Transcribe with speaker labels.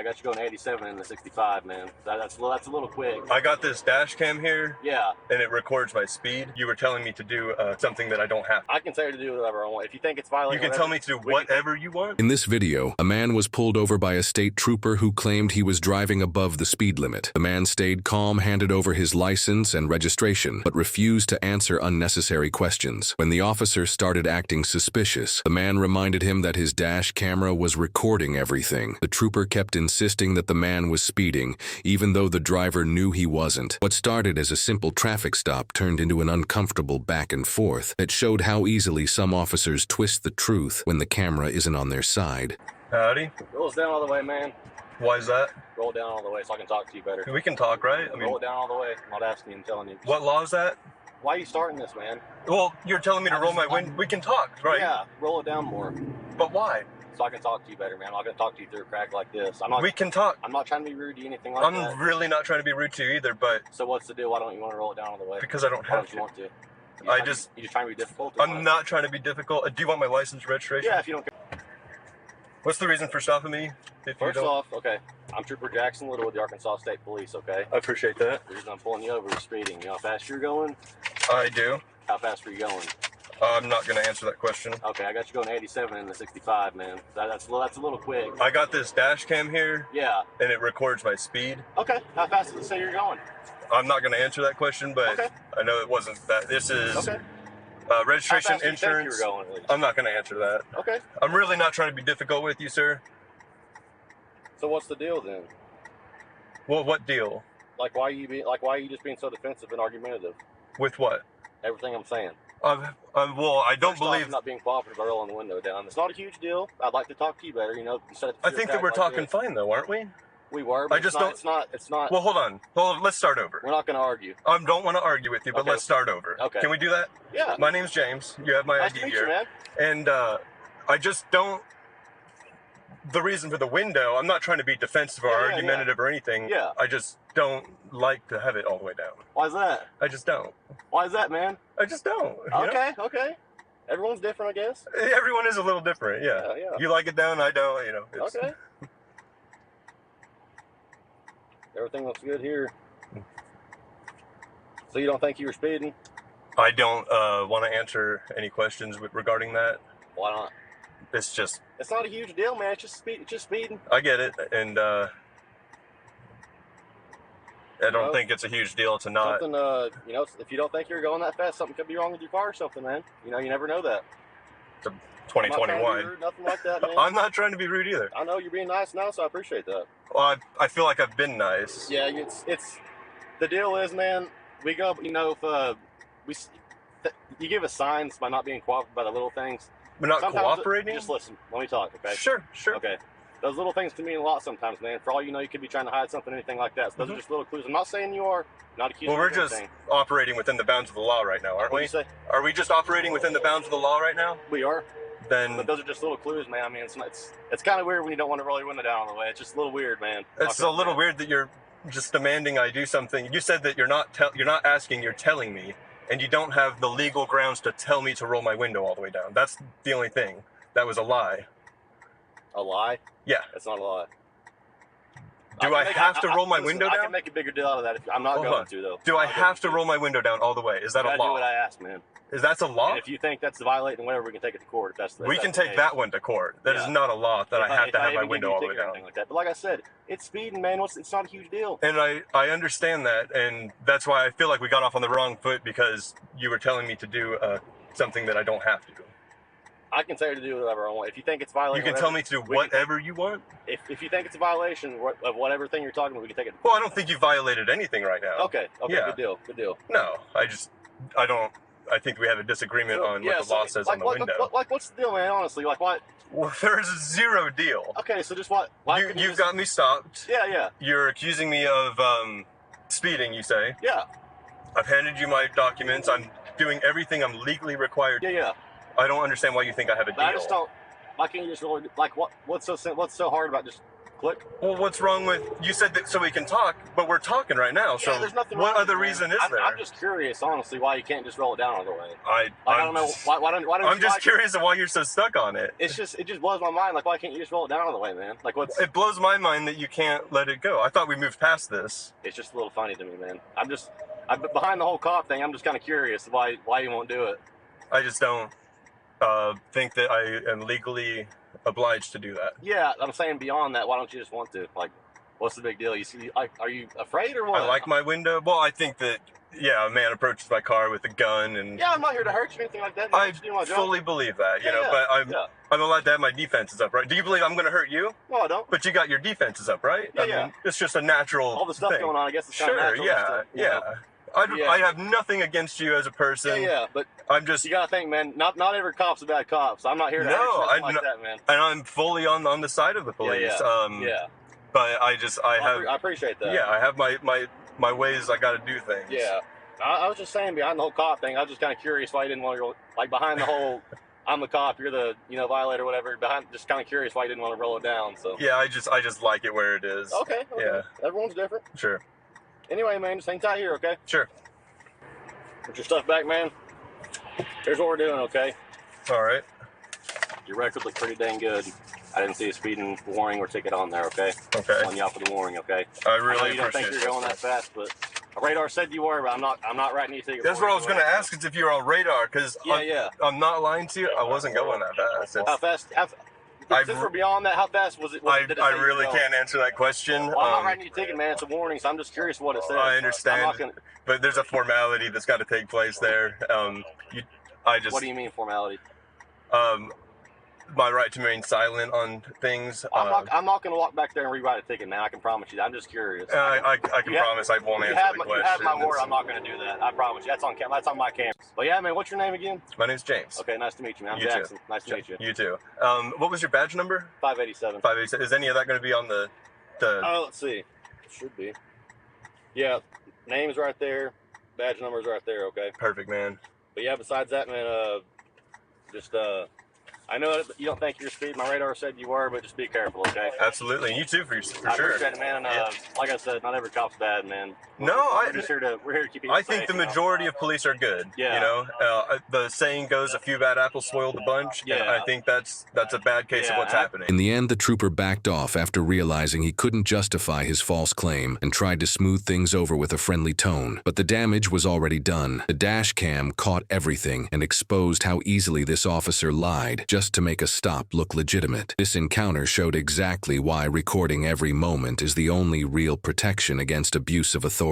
Speaker 1: I got you going 87 in the 65, man. That's a little quick.
Speaker 2: I got this dash cam here.
Speaker 1: Yeah.
Speaker 2: And it records my speed. You were telling me to do something that I don't have.
Speaker 1: I can tell you to do whatever I want. If you think it's violating,
Speaker 2: you can tell me to do whatever you want?
Speaker 3: In this video, a man was pulled over by a state trooper who claimed he was driving above the speed limit. The man stayed calm, handed over his license and registration, but refused to answer unnecessary questions. When the officer started acting suspicious, the man reminded him that his dash camera was recording everything. The trooper kept insisting that the man was speeding, even though the driver knew he wasn't. What started as a simple traffic stop turned into an uncomfortable back and forth that showed how easily some officers twist the truth when the camera isn't on their side.
Speaker 2: Howdy.
Speaker 1: Roll down all the way, man.
Speaker 2: Why is that?
Speaker 1: Roll down all the way so I can talk to you better.
Speaker 2: We can talk, right? I mean,
Speaker 1: roll it down all the way. I'm not asking you, I'm telling you.
Speaker 2: What law is that?
Speaker 1: Why are you starting this, man?
Speaker 2: Well, you're telling me to roll my window. We can talk, right?
Speaker 1: Yeah, roll it down more.
Speaker 2: But why?
Speaker 1: So I can talk to you better, man. I'm not going to talk to you through a crack like this.
Speaker 2: We can talk.
Speaker 1: I'm not trying to be rude to you, anything like that.
Speaker 2: I'm really not trying to be rude to you either, but...
Speaker 1: So what's the deal? Why don't you want to roll it down all the way?
Speaker 2: Because I don't have to.
Speaker 1: You want to? You just trying to be difficult?
Speaker 2: I'm not trying to be difficult. Do you want my license registration?
Speaker 1: Yeah, if you don't care.
Speaker 2: What's the reason for stopping me?
Speaker 1: First off, okay, I'm Trooper Jackson Little with the Arkansas State Police, okay?
Speaker 2: I appreciate that.
Speaker 1: The reason I'm pulling you over is speeding. You know how fast you're going?
Speaker 2: I do.
Speaker 1: How fast are you going?
Speaker 2: I'm not going to answer that question.
Speaker 1: Okay, I got you going 87 in the 65, man. That's a little quick.
Speaker 2: I got this dash cam here.
Speaker 1: Yeah.
Speaker 2: And it records my speed.
Speaker 1: Okay, how fast does it say you're going?
Speaker 2: I'm not going to answer that question, but
Speaker 1: okay.
Speaker 2: I know it wasn't that. This is registration,
Speaker 1: how fast
Speaker 2: insurance.
Speaker 1: You think you were going, at least?
Speaker 2: I'm not going to answer that.
Speaker 1: Okay.
Speaker 2: I'm really not trying to be difficult with you, sir.
Speaker 1: So what's the deal then?
Speaker 2: Well, what deal?
Speaker 1: Why are you just being so defensive and argumentative?
Speaker 2: With what?
Speaker 1: Everything I'm saying.
Speaker 2: Well, I don't believe...
Speaker 1: I'm not being cooperative by rolling the window down. It's not a huge deal. I'd like to talk to you better, you know.
Speaker 2: I think that we're talking fine, though, aren't we?
Speaker 1: We were, but it's not...
Speaker 2: Well, hold on. Let's start over.
Speaker 1: We're not going to argue.
Speaker 2: I don't want to argue with you, but let's start over.
Speaker 1: Okay.
Speaker 2: Can we do that?
Speaker 1: Yeah.
Speaker 2: My name's James. You have my
Speaker 1: nice
Speaker 2: ID
Speaker 1: to meet
Speaker 2: here.
Speaker 1: You, man.
Speaker 2: And I just don't... The reason for the window, I'm not trying to be defensive or argumentative or anything.
Speaker 1: Yeah.
Speaker 2: I just don't like to have it all the way down.
Speaker 1: Why is that?
Speaker 2: I just don't.
Speaker 1: Why is that, man?
Speaker 2: I just don't.
Speaker 1: Okay, okay. Everyone's different, I guess.
Speaker 2: Everyone is a little different, yeah. You like it down, I don't, you know.
Speaker 1: Okay. Everything looks good here. So you don't think you were speeding?
Speaker 2: I don't want to answer any questions regarding that.
Speaker 1: Why not?
Speaker 2: It's just...
Speaker 1: It's not a huge deal, man. It's just speeding.
Speaker 2: I get it, and I don't think it's a huge deal to not...
Speaker 1: Something, you know, if you don't think you're going that fast, something could be wrong with your car or something, man. You know, you never know that.
Speaker 2: It's 2021.
Speaker 1: Rude, nothing like that, man.
Speaker 2: I'm not trying to be rude either.
Speaker 1: I know you're being nice now, so I appreciate that.
Speaker 2: Well, I feel like I've been nice.
Speaker 1: Yeah, it's the deal is, man, we go, you know, if you give us signs by not being cooperative by the little things.
Speaker 2: We're not cooperating?
Speaker 1: Just listen. Let me talk, okay?
Speaker 2: Sure.
Speaker 1: Okay. Those little things can mean a lot sometimes, man. For all you know, you could be trying to hide something, anything like that. So those are just little clues. I'm not saying you are. Not accusing
Speaker 2: you of anything. Well, we're just operating within the bounds of the law right now, aren't we?
Speaker 1: What do you say?
Speaker 2: Are we just operating within the bounds of the law right now?
Speaker 1: We are.
Speaker 2: Then...
Speaker 1: But those are just little clues, man. I mean, it's kind of weird when you don't want to roll your window down all the way. It's just a little weird, man.
Speaker 2: It's a little weird that you're just demanding I do something. You said that you're not asking, you're telling me, and you don't have the legal grounds to tell me to roll my window all the way down. That's the only thing. That was a lie.
Speaker 1: A lie?
Speaker 2: Yeah.
Speaker 1: It's not a lie.
Speaker 2: Do I have to roll my window down?
Speaker 1: I can make a bigger deal out of that. I'm not going to, though.
Speaker 2: Do I have to roll my window down all the way? Is that a law?
Speaker 1: You gotta do what I asked, man.
Speaker 2: Is that a law?
Speaker 1: And if you think that's violating whatever, we can take it to court.
Speaker 2: We can take that one to court. That is not a law that I have to have my window all the way down.
Speaker 1: Like that. But like I said, it's speeding, man. It's not a huge deal.
Speaker 2: And I understand that, and that's why I feel like we got off on the wrong foot, because you were telling me to do something that I don't have to do.
Speaker 1: I can tell you to do whatever I want. If you think it's violating,
Speaker 2: you can tell me to do whatever you want.
Speaker 1: If you think it's a violation of whatever thing you're talking about, we can take it.
Speaker 2: Well, I don't think you violated anything right now.
Speaker 1: Okay. Yeah. Good deal.
Speaker 2: No, I don't. I think we have a disagreement on what the law says on the window.
Speaker 1: What's the deal, man? Honestly, what?
Speaker 2: Well, there's zero deal.
Speaker 1: Okay, so just what?
Speaker 2: You've got me stopped.
Speaker 1: Yeah.
Speaker 2: You're accusing me of speeding, you say?
Speaker 1: Yeah.
Speaker 2: I've handed you my documents. I'm doing everything I'm legally required.
Speaker 1: Yeah.
Speaker 2: I don't understand why you think I have a deal.
Speaker 1: I just don't. Why can't you just really what's so hard about just Click.
Speaker 2: Well, what's wrong with, you said that so we can talk, but we're talking right now, so
Speaker 1: Yeah, there's nothing
Speaker 2: what
Speaker 1: wrong
Speaker 2: other
Speaker 1: with it,
Speaker 2: reason
Speaker 1: man.
Speaker 2: is there?
Speaker 1: I'm just curious, honestly, why you can't just roll it down all the way.
Speaker 2: I
Speaker 1: don't know, why don't
Speaker 2: I'm
Speaker 1: you
Speaker 2: just
Speaker 1: like
Speaker 2: curious of why you're so stuck on it.
Speaker 1: it just blows my mind, like, why can't you just roll it down all the way, man? Like,
Speaker 2: It blows my mind that you can't let it go. I thought we moved past this.
Speaker 1: it's just a little funny to me, man. I'm behind the whole cop thing, I'm just kind of curious why you won't do it.
Speaker 2: I just don't think that I am legally obliged to do that.
Speaker 1: Yeah, I'm saying beyond that, why don't you just want to? Like, what's the big deal? You see, like, are you afraid or what?
Speaker 2: I like my window. Well, I think that, yeah, a man approaches my car with a gun and...
Speaker 1: Yeah, I'm not here to hurt you or anything like that.
Speaker 2: I
Speaker 1: Just do my job.
Speaker 2: fully believe that, you know,
Speaker 1: Yeah,
Speaker 2: but I'm allowed to have my defenses up, right? Do you believe I'm going to hurt you?
Speaker 1: No, I don't.
Speaker 2: But you got your defenses up, right?
Speaker 1: Yeah,
Speaker 2: I mean, it's just a natural
Speaker 1: All the stuff
Speaker 2: thing.
Speaker 1: going on, I guess it's kind of
Speaker 2: Sure,
Speaker 1: natural.
Speaker 2: yeah,
Speaker 1: stuff, you
Speaker 2: yeah.
Speaker 1: know?
Speaker 2: I have nothing against you as a person.
Speaker 1: Yeah, but
Speaker 2: I'm just...
Speaker 1: you gotta think, man. Not every cop's a bad cop. So I'm not here to hurt you nothing like that, man.
Speaker 2: And I'm fully on the side of the police.
Speaker 1: Yeah.
Speaker 2: But I
Speaker 1: appreciate that.
Speaker 2: Yeah, I have my ways I got to do things.
Speaker 1: Yeah. I was just saying, behind the whole cop thing, I was just kind of curious why you didn't want to, like, behind the whole, I'm the cop, you're the, violator, whatever. Just kind of curious why you didn't want to roll it down. So.
Speaker 2: Yeah, I just like it where it is.
Speaker 1: Okay.
Speaker 2: Yeah.
Speaker 1: Everyone's different.
Speaker 2: Sure.
Speaker 1: Anyway, man, just hang tight here, okay?
Speaker 2: Sure.
Speaker 1: Put your stuff back, man. Here's what we're doing, okay?
Speaker 2: All right.
Speaker 1: Your record looked pretty dang good. I didn't see a speeding warning or ticket on there, okay?
Speaker 2: Okay.
Speaker 1: On you out for the warning, okay?
Speaker 2: I
Speaker 1: I
Speaker 2: really
Speaker 1: know you don't
Speaker 2: appreciate
Speaker 1: think you're going that fast, but a radar said you were, but I'm not writing you a ticket.
Speaker 2: That's what I was going to ask, is if you're on radar, because I'm not lying to you. I wasn't going that fast.
Speaker 1: How fast? Since we're beyond that, how fast was it?
Speaker 2: I really can't answer that question.
Speaker 1: Well, I'm not writing you a ticket, man. It's a warning, so I'm just curious what it says.
Speaker 2: I understand, but there's a formality that's got to take place there.
Speaker 1: What do you mean formality?
Speaker 2: My right to remain silent on things.
Speaker 1: I'm not going to walk back there and rewrite a ticket, man. I can promise you. I'm just curious.
Speaker 2: I can promise I won't answer the question.
Speaker 1: You have my word. I'm not going to do that. I promise you. That's on my cameras. But yeah, man. What's your name again?
Speaker 2: My name's James.
Speaker 1: Okay, nice to meet you, man. I'm
Speaker 2: You
Speaker 1: Jackson.
Speaker 2: too.
Speaker 1: Nice to meet you.
Speaker 2: You too. What was your badge number?
Speaker 1: 587.
Speaker 2: 587. Is any of that going to be on the?
Speaker 1: Oh, let's see. It should be. Yeah, name's right there. Badge number's right there. Okay.
Speaker 2: Perfect, man.
Speaker 1: But yeah, besides that, man, I know you don't think you're speeding. My radar said you were, but just be careful, okay?
Speaker 2: Absolutely, and you too, for sure.
Speaker 1: I appreciate it, man. And like I said, not every cop's bad, man. We're here to keep you safe.
Speaker 2: I think the majority of police are good.
Speaker 1: Yeah.
Speaker 2: You know, the saying goes, "A few bad apples spoil the bunch."
Speaker 1: Yeah.
Speaker 2: And I think that's a bad case of what's happening.
Speaker 3: In the end, the trooper backed off after realizing he couldn't justify his false claim and tried to smooth things over with a friendly tone. But the damage was already done. The dash cam caught everything and exposed how easily this officer lied just to make a stop look legitimate. This encounter showed exactly why recording every moment is the only real protection against abuse of authority.